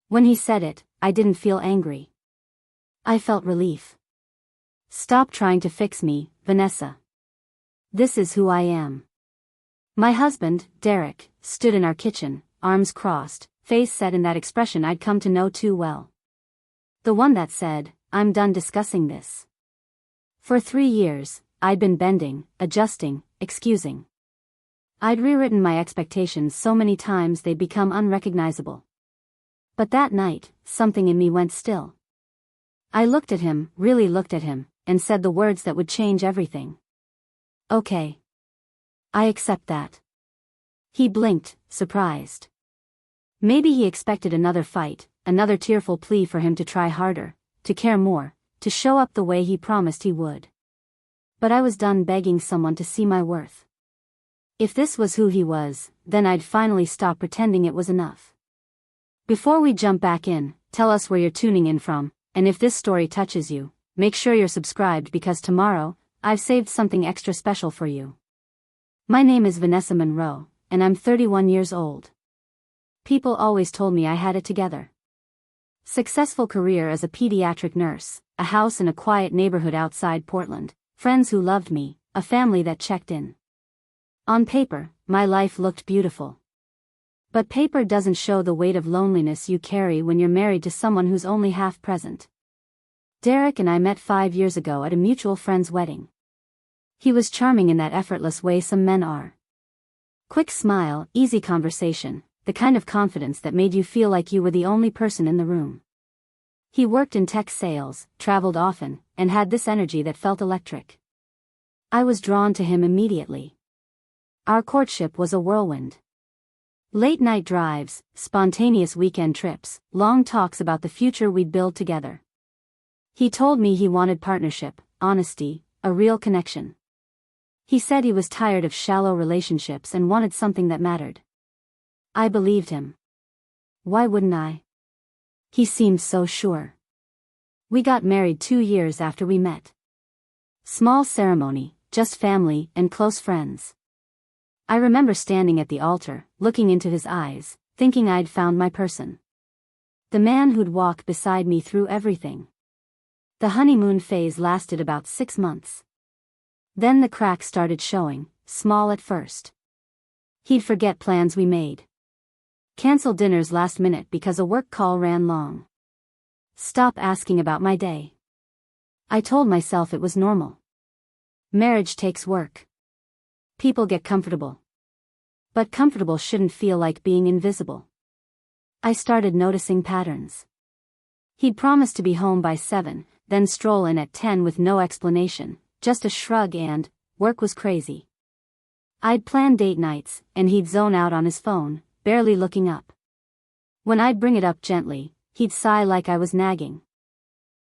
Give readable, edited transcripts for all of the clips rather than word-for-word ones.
When he said it, I didn't feel angry. I felt relief. Stop trying to fix me, Vanessa. This is who I am. My husband, Derek, stood in our kitchen, arms crossed, face set in that expression I'd come to know too well. The one that said, "I'm done discussing this." For 3 years, I'd been bending, adjusting, excusing. I'd rewritten my expectations so many times they'd become unrecognizable. But that night, something in me went still. I looked at him, really looked at him, and said the words that would change everything. "Okay. I accept that." He blinked, surprised. Maybe he expected another fight, another tearful plea for him to try harder, to care more, to show up the way he promised he would. But I was done begging someone to see my worth. If this was who he was, then I'd finally stop pretending it was enough. Before we jump back in, tell us where you're tuning in from, and if this story touches you, make sure you're subscribed because tomorrow, I've saved something extra special for you. My name is Vanessa Monroe, and I'm 31 years old. People always told me I had it together. Successful career as a pediatric nurse, a house in a quiet neighborhood outside Portland, friends who loved me, a family that checked in. On paper, my life looked beautiful. But paper doesn't show the weight of loneliness you carry when you're married to someone who's only half present. Derek and I met 5 years ago at a mutual friend's wedding. He was charming in that effortless way some men are. Quick smile, easy conversation, the kind of confidence that made you feel like you were the only person in the room. He worked in tech sales, traveled often, and had this energy that felt electric. I was drawn to him immediately. Our courtship was a whirlwind. Late-night drives, spontaneous weekend trips, long talks about the future we'd build together. He told me he wanted partnership, honesty, a real connection. He said he was tired of shallow relationships and wanted something that mattered. I believed him. Why wouldn't I? He seemed so sure. We got married 2 years after we met. Small ceremony, just family and close friends. I remember standing at the altar, looking into his eyes, thinking I'd found my person. The man who'd walk beside me through everything. The honeymoon phase lasted about 6 months. Then the cracks started showing, small at first. He'd forget plans we made. Cancel dinners last minute because a work call ran long. Stop asking about my day. I told myself it was normal. Marriage takes work. People get comfortable. But comfortable shouldn't feel like being invisible. I started noticing patterns. He'd promise to be home by 7, then stroll in at 10 with no explanation, just a shrug and, work was crazy. I'd plan date nights, and he'd zone out on his phone, barely looking up. When I'd bring it up gently, he'd sigh like I was nagging.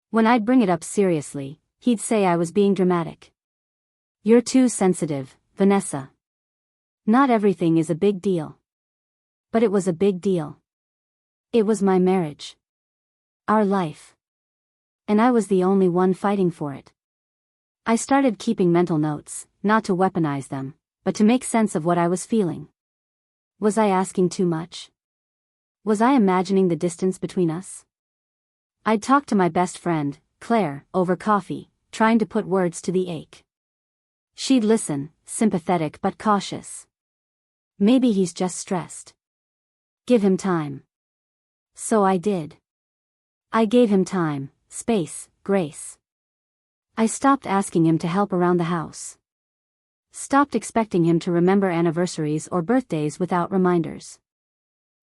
When I'd bring it up seriously, he'd say I was being dramatic. "You're too sensitive, Vanessa. Not everything is a big deal." But it was a big deal. It was my marriage. Our life. And I was the only one fighting for it. I started keeping mental notes, not to weaponize them, but to make sense of what I was feeling. Was I asking too much? Was I imagining the distance between us? I'd talk to my best friend, Claire, over coffee, trying to put words to the ache. She'd listen, sympathetic but cautious. Maybe he's just stressed. Give him time. So I did. I gave him time, space, grace. I stopped asking him to help around the house. Stopped expecting him to remember anniversaries or birthdays without reminders.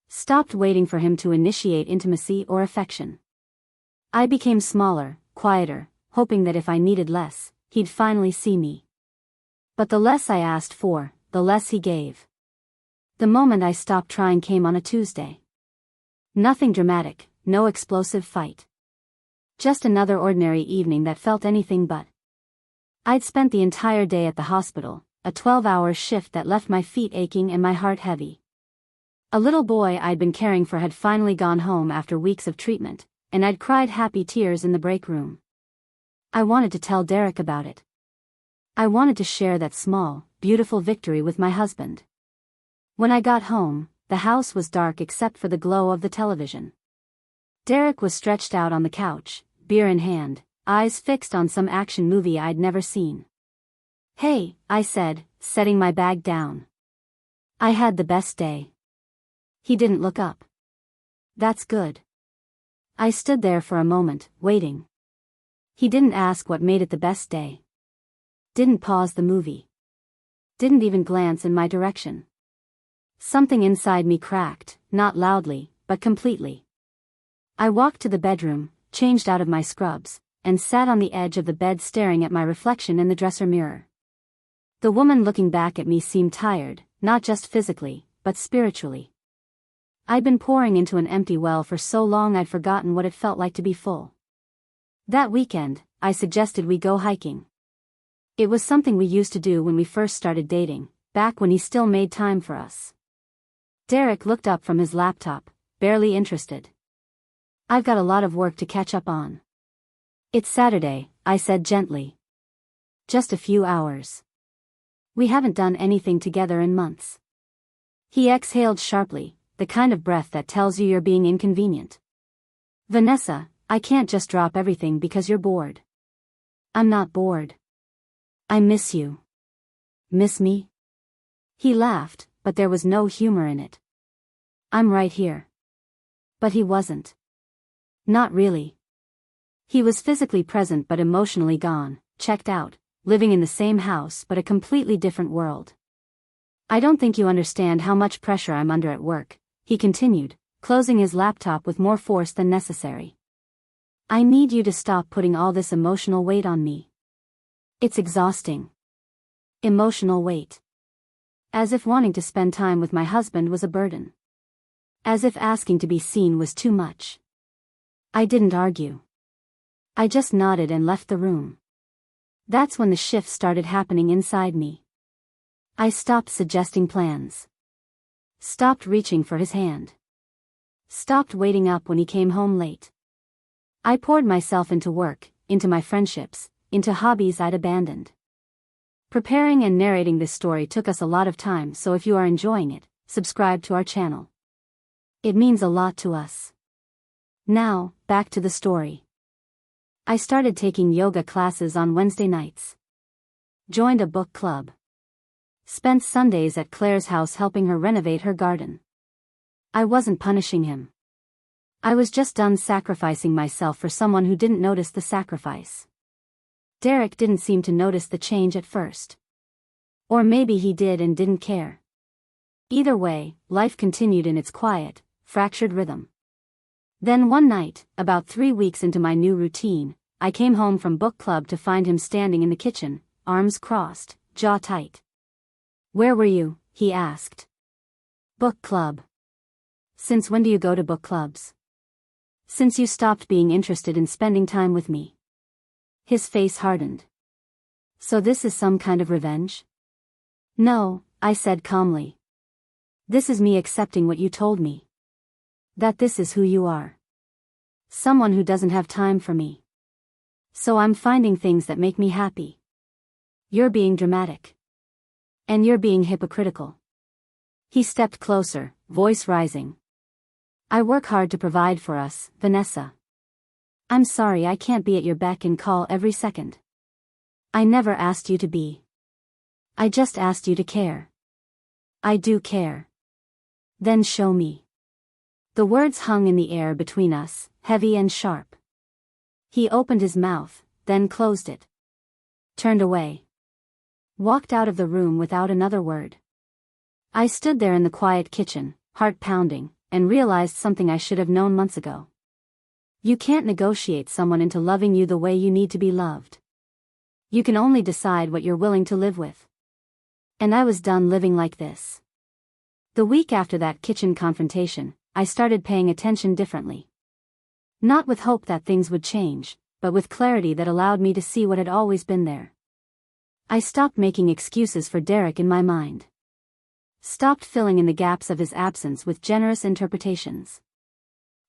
Stopped waiting for him to initiate intimacy or affection. I became smaller, quieter, hoping that if I needed less, he'd finally see me. But the less I asked for, the less he gave. The moment I stopped trying came on a Tuesday. Nothing dramatic, no explosive fight. Just another ordinary evening that felt anything but. I'd spent the entire day at the hospital, a 12-hour shift that left my feet aching and my heart heavy. A little boy I'd been caring for had finally gone home after weeks of treatment, and I'd cried happy tears in the break room. I wanted to tell Derek about it. I wanted to share that small, beautiful victory with my husband. When I got home, the house was dark except for the glow of the television. Derek was stretched out on the couch, beer in hand, eyes fixed on some action movie I'd never seen. "Hey," I said, setting my bag down. "I had the best day." He didn't look up. "That's good." I stood there for a moment, waiting. He didn't ask what made it the best day. Didn't pause the movie. Didn't even glance in my direction. Something inside me cracked, not loudly, but completely. I walked to the bedroom, changed out of my scrubs, and sat on the edge of the bed staring at my reflection in the dresser mirror. The woman looking back at me seemed tired, not just physically, but spiritually. I'd been pouring into an empty well for so long I'd forgotten what it felt like to be full. That weekend, I suggested we go hiking. It was something we used to do when we first started dating, back when he still made time for us. Derek looked up from his laptop, barely interested. "I've got a lot of work to catch up on." "It's Saturday," I said gently. "Just a few hours. We haven't done anything together in months." He exhaled sharply, the kind of breath that tells you you're being inconvenient. "Vanessa, I can't just drop everything because you're bored." "I'm not bored. I miss you." "Miss me?" He laughed, but there was no humor in it. "I'm right here." But he wasn't. Not really. He was physically present but emotionally gone, checked out, living in the same house but a completely different world. "I don't think you understand how much pressure I'm under at work," he continued, closing his laptop with more force than necessary. "I need you to stop putting all this emotional weight on me. It's exhausting." Emotional weight. As if wanting to spend time with my husband was a burden. As if asking to be seen was too much. I didn't argue. I just nodded and left the room. That's when the shift started happening inside me. I stopped suggesting plans. Stopped reaching for his hand. Stopped waiting up when he came home late. I poured myself into work, into my friendships, into hobbies I'd abandoned. Preparing and narrating this story took us a lot of time, so if you are enjoying it, subscribe to our channel. It means a lot to us. Now, back to the story. I started taking yoga classes on Wednesday nights. Joined a book club. Spent Sundays at Claire's house helping her renovate her garden. I wasn't punishing him. I was just done sacrificing myself for someone who didn't notice the sacrifice. Derek didn't seem to notice the change at first. Or maybe he did and didn't care. Either way, life continued in its quiet, fractured rhythm. Then one night, about 3 weeks into my new routine, I came home from book club to find him standing in the kitchen, arms crossed, jaw tight. "Where were you?" he asked. "Book club." "Since when do you go to book clubs?" "Since you stopped being interested in spending time with me." His face hardened. "So this is some kind of revenge?" "No," I said calmly. "This is me accepting what you told me. That this is who you are. Someone who doesn't have time for me. So I'm finding things that make me happy. You're being dramatic. And you're being hypocritical." He stepped closer, voice rising. "I work hard to provide for us, Vanessa. I'm sorry I can't be at your beck and call every second. I never asked you to be. I just asked you to care. I do care. Then show me." The words hung in the air between us, heavy and sharp. He opened his mouth, then closed it. Turned away. Walked out of the room without another word. I stood there in the quiet kitchen, heart pounding, and realized something I should have known months ago. You can't negotiate someone into loving you the way you need to be loved. You can only decide what you're willing to live with. And I was done living like this. The week after that kitchen confrontation, I started paying attention differently. Not with hope that things would change, but with clarity that allowed me to see what had always been there. I stopped making excuses for Derek in my mind. Stopped filling in the gaps of his absence with generous interpretations.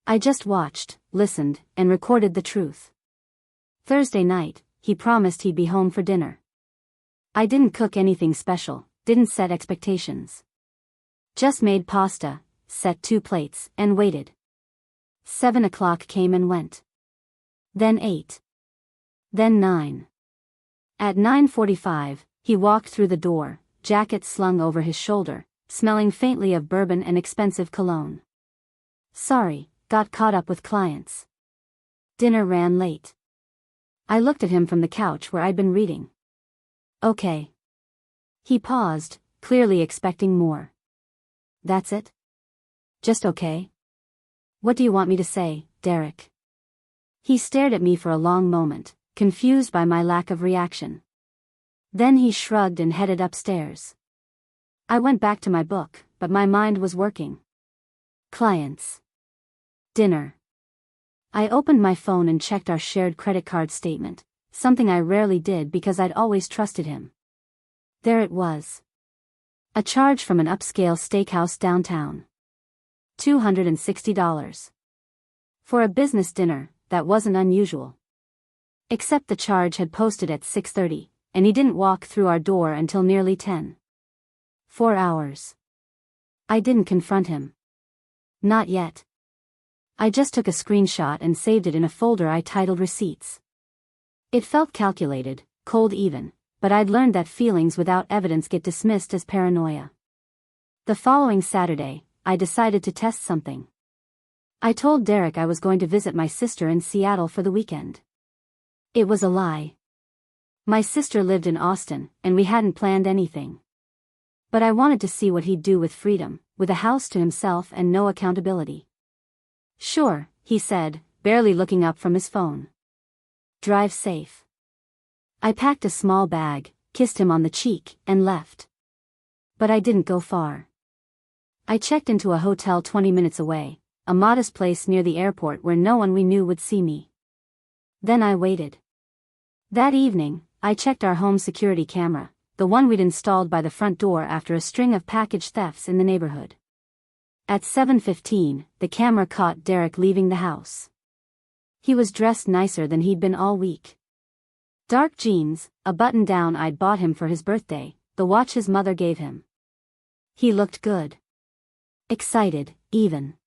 I just watched, listened, and recorded the truth. Thursday night, he promised he'd be home for dinner. I didn't cook anything special, didn't set expectations. Just made pasta, set 2 plates, and waited. 7 o'clock came and went. Then 8. Then 9. At 9:45, he walked through the door, jacket slung over his shoulder, smelling faintly of bourbon and expensive cologne. Sorry, got caught up with clients. Dinner ran late. I looked at him from the couch where I'd been reading. Okay. He paused, clearly expecting more. That's it? Just okay? What do you want me to say, Derek? He stared at me for a long moment, confused by my lack of reaction. Then he shrugged and headed upstairs. I went back to my book, but my mind was working. Clients. Dinner. I opened my phone and checked our shared credit card statement, something I rarely did because I'd always trusted him. There it was. A charge from an upscale steakhouse downtown. $260. For a business dinner, that wasn't unusual. Except the charge had posted at 6:30, and he didn't walk through our door until nearly 10. 4 hours. I didn't confront him. Not yet. I just took a screenshot and saved it in a folder I titled Receipts. It felt calculated, cold even, but I'd learned that feelings without evidence get dismissed as paranoia. The following Saturday, I decided to test something. I told Derek I was going to visit my sister in Seattle for the weekend. It was a lie. My sister lived in Austin, and we hadn't planned anything. But I wanted to see what he'd do with freedom, with a house to himself and no accountability. Sure, he said, barely looking up from his phone. Drive safe. I packed a small bag, kissed him on the cheek, and left. But I didn't go far. I checked into a hotel 20 minutes away, a modest place near the airport where no one we knew would see me. Then I waited. That evening, I checked our home security camera, the one we'd installed by the front door after a string of package thefts in the neighborhood. At 7:15, the camera caught Derek leaving the house. He was dressed nicer than he'd been all week. Dark jeans, a button-down I'd bought him for his birthday, the watch his mother gave him. He looked good. Excited, even.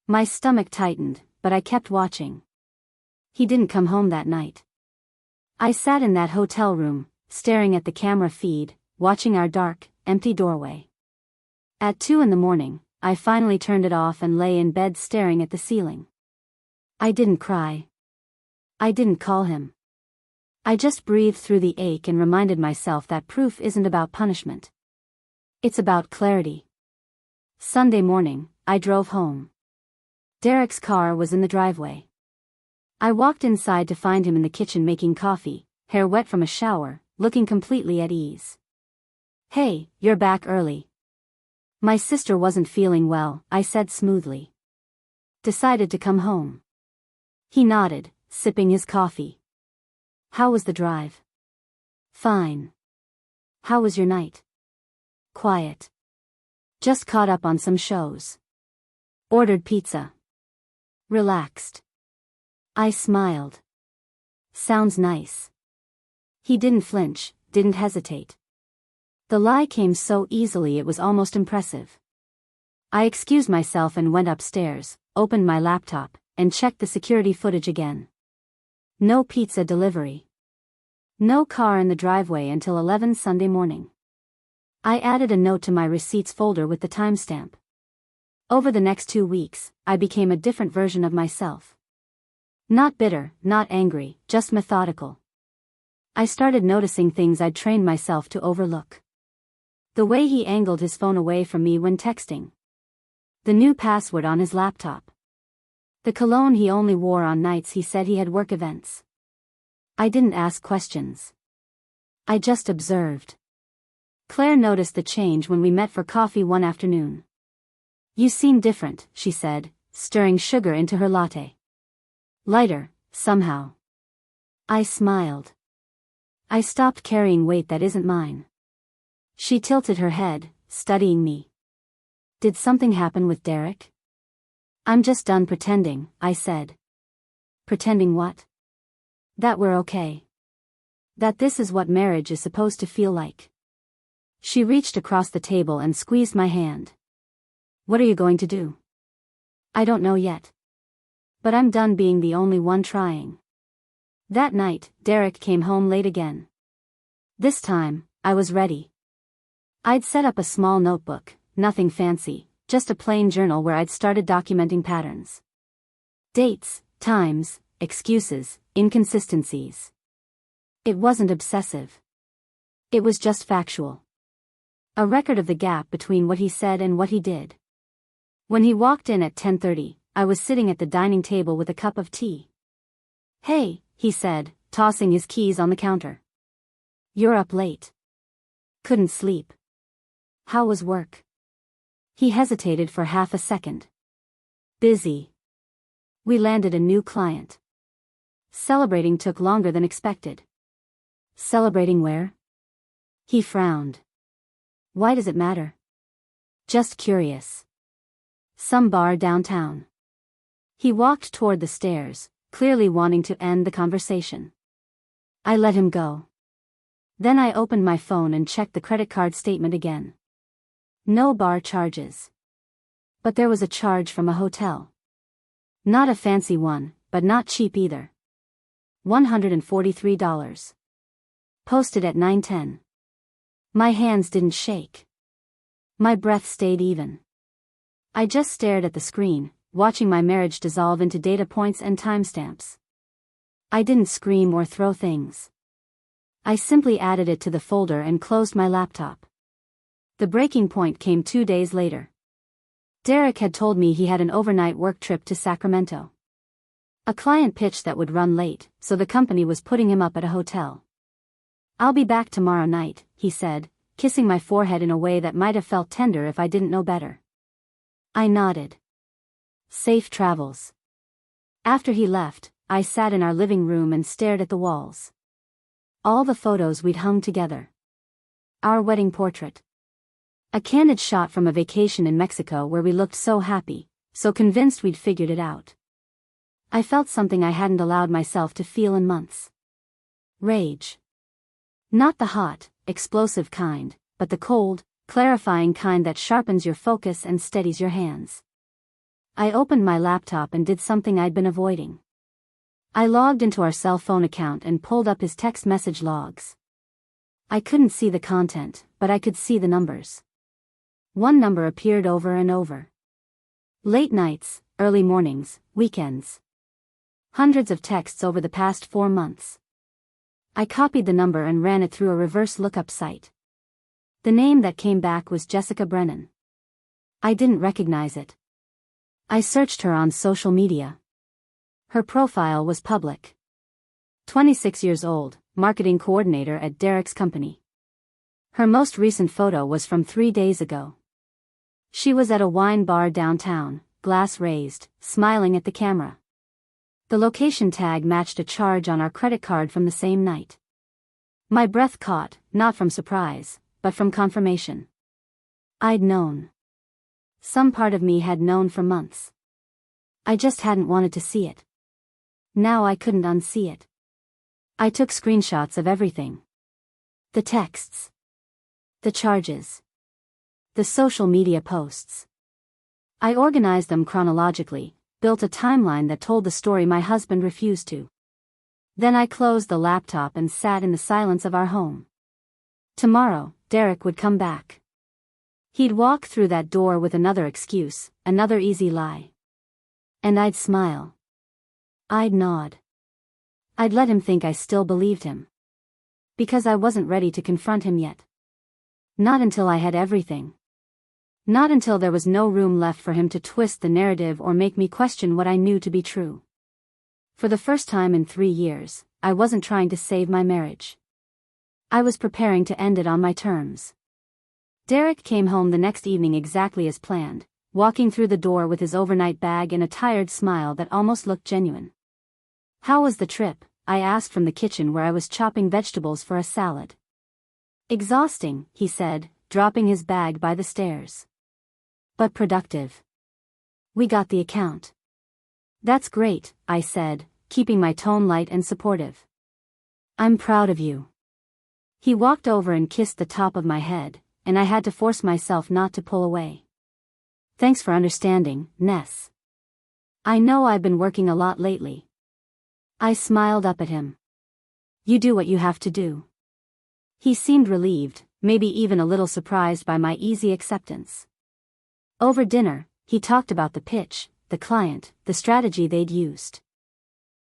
My stomach tightened, but I kept watching. He didn't come home that night. I sat in that hotel room, staring at the camera feed, watching our dark, empty doorway. At 2 in the morning, I finally turned it off and lay in bed staring at the ceiling. I didn't cry. I didn't call him. I just breathed through the ache and reminded myself that proof isn't about punishment. It's about clarity. Sunday morning, I drove home. Derek's car was in the driveway. I walked inside to find him in the kitchen making coffee, hair wet from a shower, looking completely at ease. Hey, you're back early. My sister wasn't feeling well, I said smoothly. Decided to come home. He nodded, sipping his coffee. How was the drive? Fine. How was your night? Quiet. Just caught up on some shows. Ordered pizza. Relaxed. I smiled. Sounds nice. He didn't flinch, didn't hesitate. The lie came so easily it was almost impressive. I excused myself and went upstairs, opened my laptop, and checked the security footage again. No pizza delivery. No car in the driveway until 11 Sunday morning. I added a note to my receipts folder with the timestamp. Over the next 2 weeks, I became a different version of myself. Not bitter, not angry, just methodical. I started noticing things I'd trained myself to overlook. The way he angled his phone away from me when texting. The new password on his laptop. The cologne he only wore on nights he said he had work events. I didn't ask questions. I just observed. Claire noticed the change when we met for coffee one afternoon. You seem different, she said, stirring sugar into her latte. Lighter, somehow. I smiled. I stopped carrying weight that isn't mine. She tilted her head, studying me. Did something happen with Derek? I'm just done pretending, I said. Pretending what? That we're okay. That this is what marriage is supposed to feel like. She reached across the table and squeezed my hand. What are you going to do? I don't know yet. But I'm done being the only one trying. That night, Derek came home late again. This time, I was ready. I'd set up a small notebook, nothing fancy, just a plain journal where I'd started documenting patterns. Dates, times, excuses, inconsistencies. It wasn't obsessive. It was just factual. A record of the gap between what he said and what he did. When he walked in at 10:30, I was sitting at the dining table with a cup of tea. "Hey," he said, tossing his keys on the counter. "You're up late." "Couldn't sleep." "How was work?" He hesitated for half a second. "Busy. We landed a new client." Celebrating took longer than expected. "Celebrating where?" He frowned. "Why does it matter?" "Just curious." "Some bar downtown." He walked toward the stairs, clearly wanting to end the conversation. I let him go. Then I opened my phone and checked the credit card statement again. No bar charges. But there was a charge from a hotel. Not a fancy one, but not cheap either. $143. Posted at 9:10. My hands didn't shake. My breath stayed even. I just stared at the screen, watching my marriage dissolve into data points and timestamps. I didn't scream or throw things. I simply added it to the folder and closed my laptop. The breaking point came 2 days later. Derek had told me he had an overnight work trip to Sacramento. A client pitched that would run late, so the company was putting him up at a hotel. "I'll be back tomorrow night," he said, kissing my forehead in a way that might have felt tender if I didn't know better. I nodded. Safe travels. After he left, I sat in our living room and stared at the walls. All the photos we'd hung together. Our wedding portrait. A candid shot from a vacation in Mexico where we looked so happy, so convinced we'd figured it out. I felt something I hadn't allowed myself to feel in months. Rage. Not the hot, explosive kind, but the cold, clarifying kind that sharpens your focus and steadies your hands. I opened my laptop and did something I'd been avoiding. I logged into our cell phone account and pulled up his text message logs. I couldn't see the content, but I could see the numbers. One number appeared over and over. Late nights, early mornings, weekends. Hundreds of texts over the past 4 months. I copied the number and ran it through a reverse lookup site. The name that came back was Jessica Brennan. I didn't recognize it. I searched her on social media. Her profile was public. 26 years old, marketing coordinator at Derek's company. Her most recent photo was from 3 days ago. She was at a wine bar downtown, glass raised, smiling at the camera. The location tag matched a charge on our credit card from the same night. My breath caught, not from surprise, but from confirmation. I'd known. Some part of me had known for months. I just hadn't wanted to see it. Now I couldn't unsee it. I took screenshots of everything. The texts. The charges. The social media posts. I organized them chronologically, built a timeline that told the story my husband refused to. Then I closed the laptop and sat in the silence of our home. Tomorrow, Derek would come back. He'd walk through that door with another excuse, another easy lie. And I'd smile. I'd nod. I'd let him think I still believed him. Because I wasn't ready to confront him yet. Not until I had everything. Not until there was no room left for him to twist the narrative or make me question what I knew to be true. For the first time in 3 years, I wasn't trying to save my marriage. I was preparing to end it on my terms. Derek came home the next evening exactly as planned, walking through the door with his overnight bag and a tired smile that almost looked genuine. "How was the trip?" I asked from the kitchen where I was chopping vegetables for a salad. "Exhausting," he said, dropping his bag by the stairs. "But productive. We got the account." "That's great," I said, keeping my tone light and supportive. "I'm proud of you." He walked over and kissed the top of my head, and I had to force myself not to pull away. "Thanks for understanding, Ness." I know I've been working a lot lately. I smiled up at him. You do what you have to do. He seemed relieved, maybe even a little surprised by my easy acceptance. Over dinner, he talked about the pitch, the client, the strategy they'd used.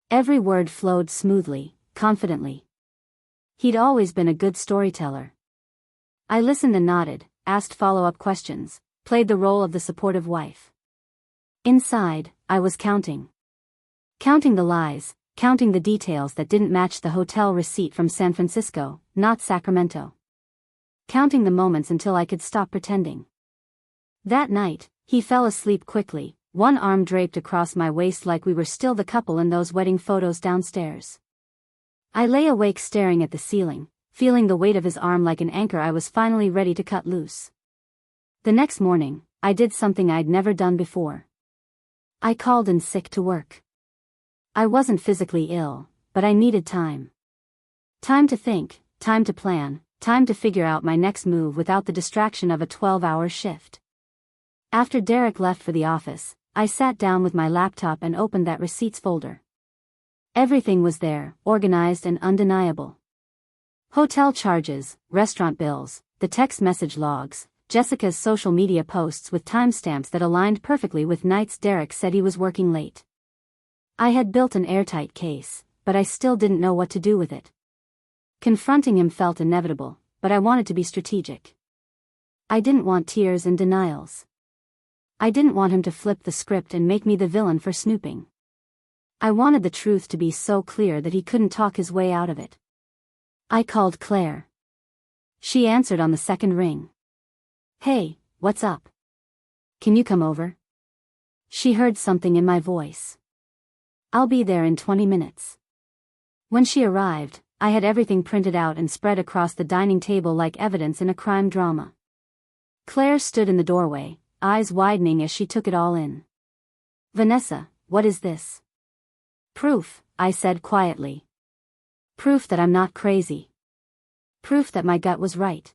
Every word flowed smoothly, confidently. He'd always been a good storyteller. I listened and nodded, asked follow-up questions, played the role of the supportive wife. Inside, I was counting. Counting the lies, counting the details that didn't match the hotel receipt from San Francisco, not Sacramento. Counting the moments until I could stop pretending. That night, he fell asleep quickly, one arm draped across my waist like we were still the couple in those wedding photos downstairs. I lay awake staring at the ceiling, feeling the weight of his arm like an anchor I was finally ready to cut loose. The next morning, I did something I'd never done before. I called in sick to work. I wasn't physically ill, but I needed time. Time to think, time to plan, time to figure out my next move without the distraction of a 12-hour shift. After Derek left for the office, I sat down with my laptop and opened that receipts folder. Everything was there, organized and undeniable. Hotel charges, restaurant bills, the text message logs, Jessica's social media posts with timestamps that aligned perfectly with nights Derek said he was working late. I had built an airtight case, but I still didn't know what to do with it. Confronting him felt inevitable, but I wanted to be strategic. I didn't want tears and denials. I didn't want him to flip the script and make me the villain for snooping. I wanted the truth to be so clear that he couldn't talk his way out of it. I called Claire. She answered on the second ring. Hey, what's up? Can you come over? She heard something in my voice. I'll be there in 20 minutes. When she arrived, I had everything printed out and spread across the dining table like evidence in a crime drama. Claire stood in the doorway, eyes widening as she took it all in. Vanessa, what is this? Proof, I said quietly. Proof that I'm not crazy. Proof that my gut was right.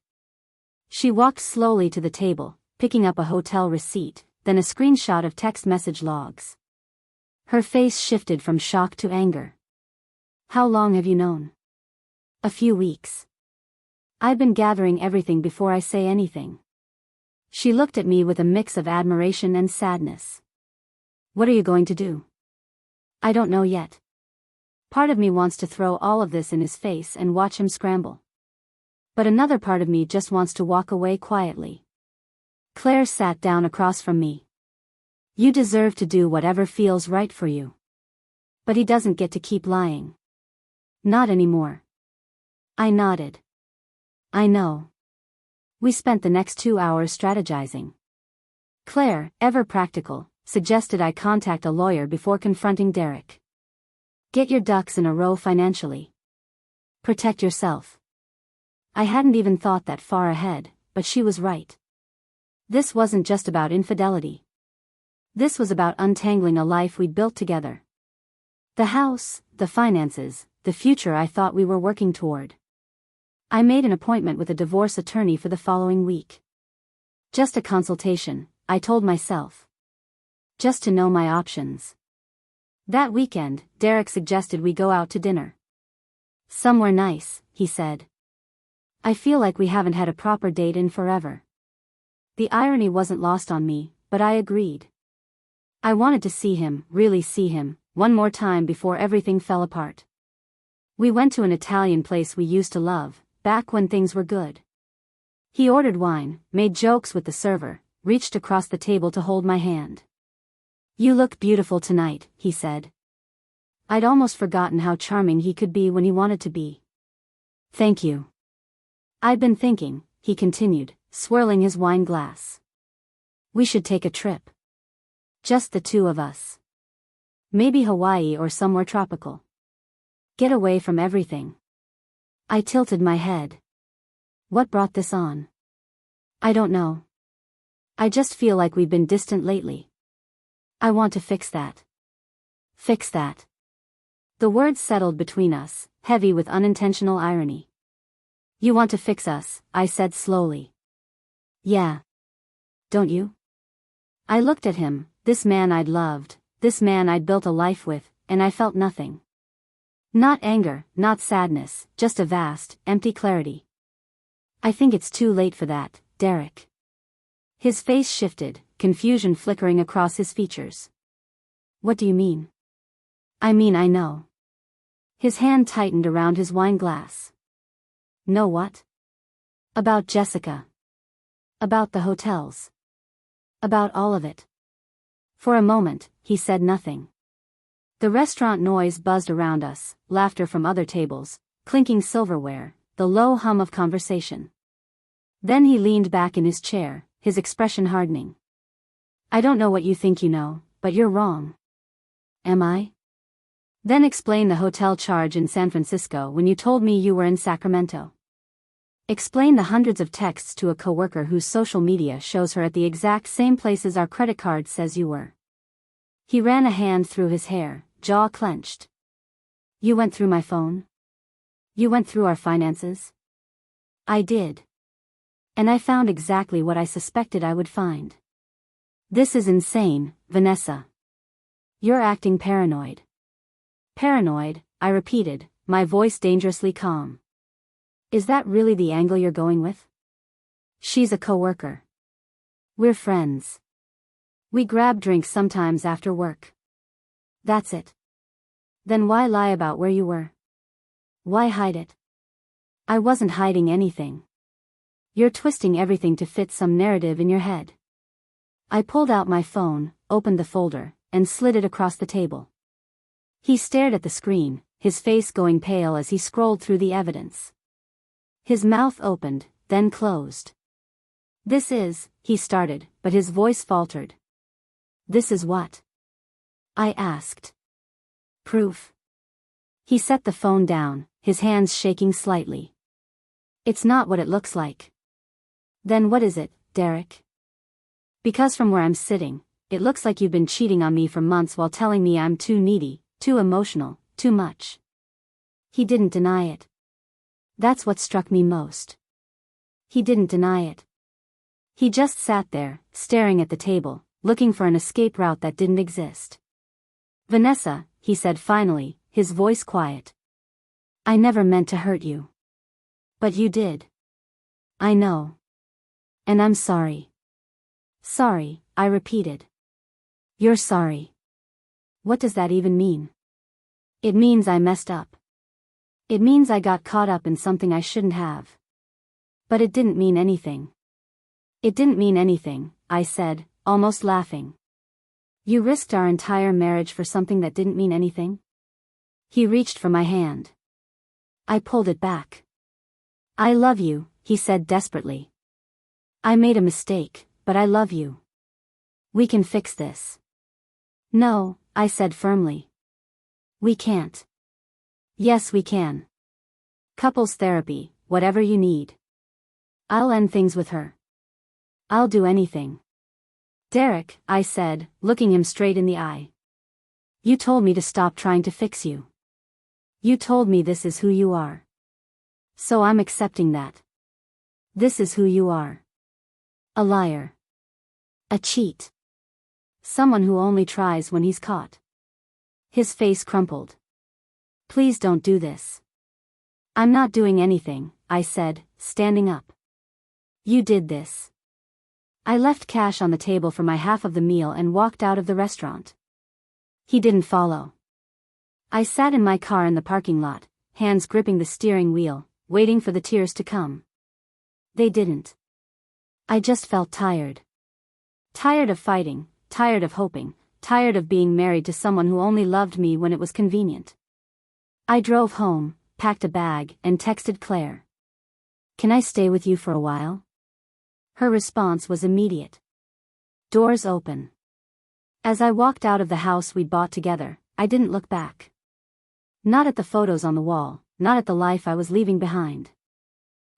She walked slowly to the table, picking up a hotel receipt, then a screenshot of text message logs. Her face shifted from shock to anger. How long have you known? A few weeks. I've been gathering everything before I say anything. She looked at me with a mix of admiration and sadness. What are you going to do? I don't know yet. Part of me wants to throw all of this in his face and watch him scramble. But another part of me just wants to walk away quietly. Claire sat down across from me. You deserve to do whatever feels right for you. But he doesn't get to keep lying. Not anymore. I nodded. I know. We spent the next 2 hours strategizing. Claire, ever practical, suggested I contact a lawyer before confronting Derek. Get your ducks in a row financially. Protect yourself. I hadn't even thought that far ahead, but she was right. This wasn't just about infidelity. This was about untangling a life we'd built together. The house, the finances, the future I thought we were working toward. I made an appointment with a divorce attorney for the following week. Just a consultation, I told myself. Just to know my options. That weekend, Derek suggested we go out to dinner. Somewhere nice, he said. I feel like we haven't had a proper date in forever. The irony wasn't lost on me, but I agreed. I wanted to see him, really see him, one more time before everything fell apart. We went to an Italian place we used to love, back when things were good. He ordered wine, made jokes with the server, reached across the table to hold my hand. You look beautiful tonight, he said. I'd almost forgotten how charming he could be when he wanted to be. Thank you. I'd been thinking, he continued, swirling his wine glass. We should take a trip. Just the two of us. Maybe Hawaii or somewhere tropical. Get away from everything. I tilted my head. What brought this on? I don't know. I just feel like we've been distant lately. I want to fix that. Fix that. The words settled between us, heavy with unintentional irony. You want to fix us, I said slowly. Yeah. Don't you? I looked at him, this man I'd loved, this man I'd built a life with, and I felt nothing. Not anger, not sadness, just a vast, empty clarity. I think it's too late for that, Derek. His face shifted, confusion flickering across his features. What do you mean? I mean I know. His hand tightened around his wine glass. Know what? About Jessica. About the hotels. About all of it. For a moment, he said nothing. The restaurant noise buzzed around us, laughter from other tables, clinking silverware, the low hum of conversation. Then he leaned back in his chair, his expression hardening. I don't know what you think you know, but you're wrong. Am I? Then explain the hotel charge in San Francisco when you told me you were in Sacramento. Explain the hundreds of texts to a coworker whose social media shows her at the exact same places our credit card says you were. He ran a hand through his hair, jaw clenched. You went through my phone? You went through our finances? I did. And I found exactly what I suspected I would find. This is insane, Vanessa. You're acting paranoid. Paranoid, I repeated, my voice dangerously calm. Is that really the angle you're going with? She's a coworker. We're friends. We grab drinks sometimes after work. That's it. Then why lie about where you were? Why hide it? I wasn't hiding anything. You're twisting everything to fit some narrative in your head. I pulled out my phone, opened the folder, and slid it across the table. He stared at the screen, his face going pale as he scrolled through the evidence. His mouth opened, then closed. This is, he started, but his voice faltered. This is what? I asked. Proof. He set the phone down, his hands shaking slightly. It's not what it looks like. Then what is it, Derek? Because from where I'm sitting, it looks like you've been cheating on me for months while telling me I'm too needy, too emotional, too much. He didn't deny it. That's what struck me most. He didn't deny it. He just sat there, staring at the table, looking for an escape route that didn't exist. Vanessa, he said finally, his voice quiet. I never meant to hurt you. But you did. I know. And I'm sorry. Sorry, I repeated. You're sorry. What does that even mean? It means I messed up. It means I got caught up in something I shouldn't have. But it didn't mean anything. It didn't mean anything, I said, almost laughing. You risked our entire marriage for something that didn't mean anything? He reached for my hand. I pulled it back. I love you, he said desperately. I made a mistake, but I love you. We can fix this. No, I said firmly. We can't. Yes, we can. Couples therapy, whatever you need. I'll end things with her. I'll do anything. Derek, I said, looking him straight in the eye. You told me to stop trying to fix you. You told me this is who you are. So I'm accepting that. This is who you are. A liar. A cheat. Someone who only tries when he's caught. His face crumpled. Please don't do this. I'm not doing anything, I said, standing up. You did this. I left cash on the table for my half of the meal and walked out of the restaurant. He didn't follow. I sat in my car in the parking lot, hands gripping the steering wheel, waiting for the tears to come. They didn't. I just felt tired. Tired of fighting, tired of hoping, tired of being married to someone who only loved me when it was convenient. I drove home, packed a bag, and texted Claire. Can I stay with you for a while? Her response was immediate. Doors open. As I walked out of the house we'd bought together, I didn't look back. Not at the photos on the wall, not at the life I was leaving behind.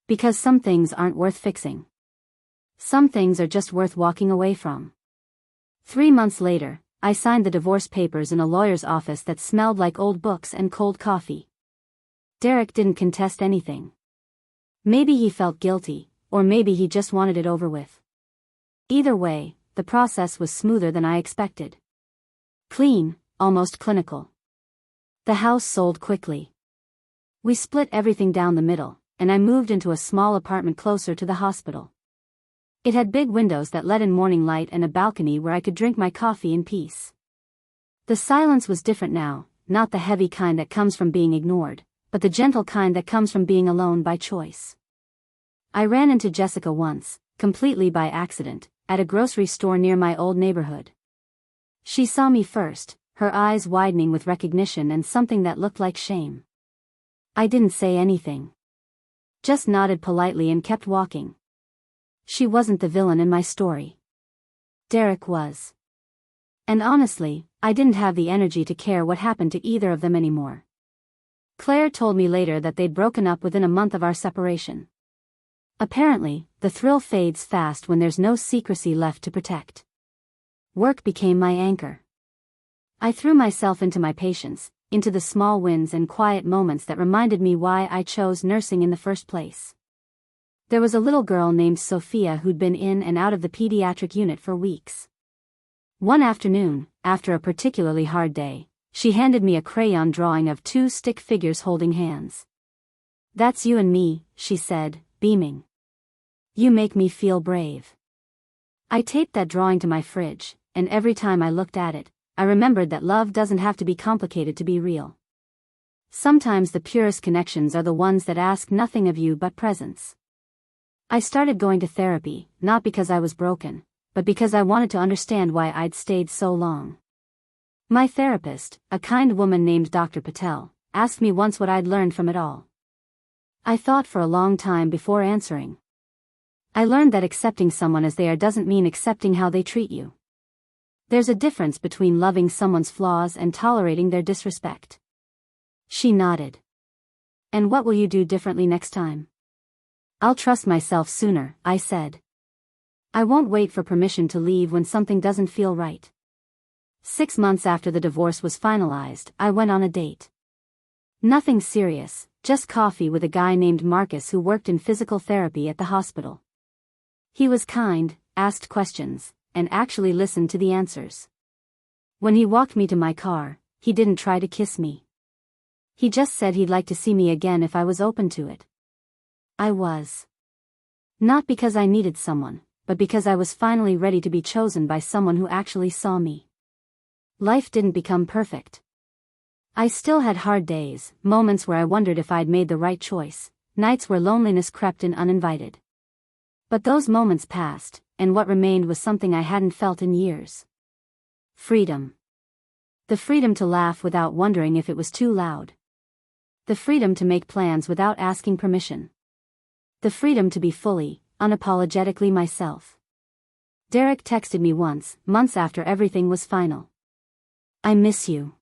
Because some things aren't worth fixing. Some things are just worth walking away from. 3 months later, I signed the divorce papers in a lawyer's office that smelled like old books and cold coffee. Derek didn't contest anything. Maybe he felt guilty, or maybe he just wanted it over with. Either way, the process was smoother than I expected. Clean, almost clinical. The house sold quickly. We split everything down the middle, and I moved into a small apartment closer to the hospital. It had big windows that let in morning light and a balcony where I could drink my coffee in peace. The silence was different now, not the heavy kind that comes from being ignored, but the gentle kind that comes from being alone by choice. I ran into Jessica once, completely by accident, at a grocery store near my old neighborhood. She saw me first, her eyes widening with recognition and something that looked like shame. I didn't say anything. Just nodded politely and kept walking. She wasn't the villain in my story. Derek was. And honestly, I didn't have the energy to care what happened to either of them anymore. Claire told me later that they'd broken up within a month of our separation. Apparently, the thrill fades fast when there's no secrecy left to protect. Work became my anchor. I threw myself into my patients, into the small wins and quiet moments that reminded me why I chose nursing in the first place. There was a little girl named Sophia who'd been in and out of the pediatric unit for weeks. One afternoon, after a particularly hard day, she handed me a crayon drawing of two stick figures holding hands. "That's you and me," she said, beaming. "You make me feel brave." I taped that drawing to my fridge, and every time I looked at it, I remembered that love doesn't have to be complicated to be real. Sometimes the purest connections are the ones that ask nothing of you but presence. I started going to therapy, not because I was broken, but because I wanted to understand why I'd stayed so long. My therapist, a kind woman named Dr. Patel, asked me once what I'd learned from it all. I thought for a long time before answering. I learned that accepting someone as they are doesn't mean accepting how they treat you. There's a difference between loving someone's flaws and tolerating their disrespect. She nodded. "And what will you do differently next time?" "I'll trust myself sooner," I said. "I won't wait for permission to leave when something doesn't feel right." 6 months after the divorce was finalized, I went on a date. Nothing serious, just coffee with a guy named Marcus who worked in physical therapy at the hospital. He was kind, asked questions, and actually listened to the answers. When he walked me to my car, he didn't try to kiss me. He just said he'd like to see me again if I was open to it. I was. Not because I needed someone, but because I was finally ready to be chosen by someone who actually saw me. Life didn't become perfect. I still had hard days, moments where I wondered if I'd made the right choice, nights where loneliness crept in uninvited. But those moments passed, and what remained was something I hadn't felt in years. Freedom. The freedom to laugh without wondering if it was too loud. The freedom to make plans without asking permission. The freedom to be fully, unapologetically myself. Derek texted me once, months after everything was final. "I miss you."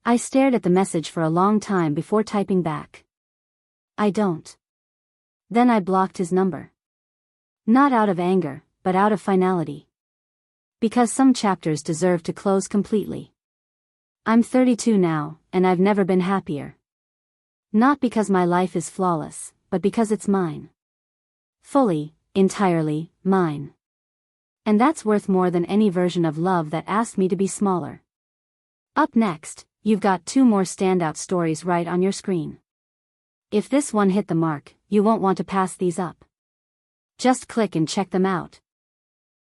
I stared at the message for a long time before typing back. "I don't." Then I blocked his number. Not out of anger, but out of finality. Because some chapters deserve to close completely. I'm 32 now, and I've never been happier. Not because my life is flawless, but because it's mine. Fully, entirely, mine. And that's worth more than any version of love that asked me to be smaller. Up next, you've got 2 more standout stories right on your screen. If this one hit the mark, you won't want to pass these up. Just click and check them out.